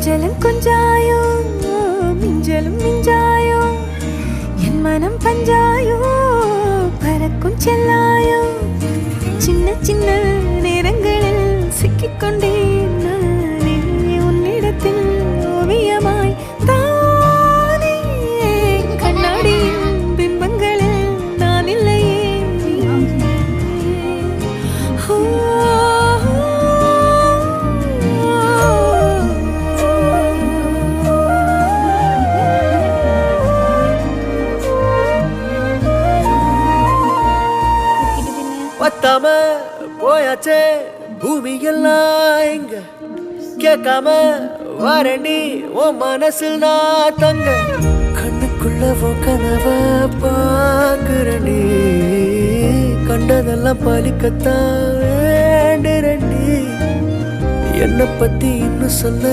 கொஞ்சலும் கொஞ்சாயோ மிஞ்சலும் மிஞ்சாயோ என் மனம் பஞ்சாயோ பறக்கும் செல்லாயோ சின்ன சின்ன நேரங்களில் சிக்கிக்கொண்டேன் நானே உன்னிடத்தில் ஓவியமாய் தானே கண்ணாடியின் பிம்பங்களில் நான் இல்லையே பத்தாம போயாச்சே பூமி எல்லாம் இங்க கேட்காம வரண்டி உன் மனசில் நான் தங்க கண்ணுக்குள்ள உன் கனவ பாக்குறண்டி கண்டதெல்லாம் பலிக்கத்தான் வேண்டுறண்டி என்னை பத்தி இன்னும் சொல்ல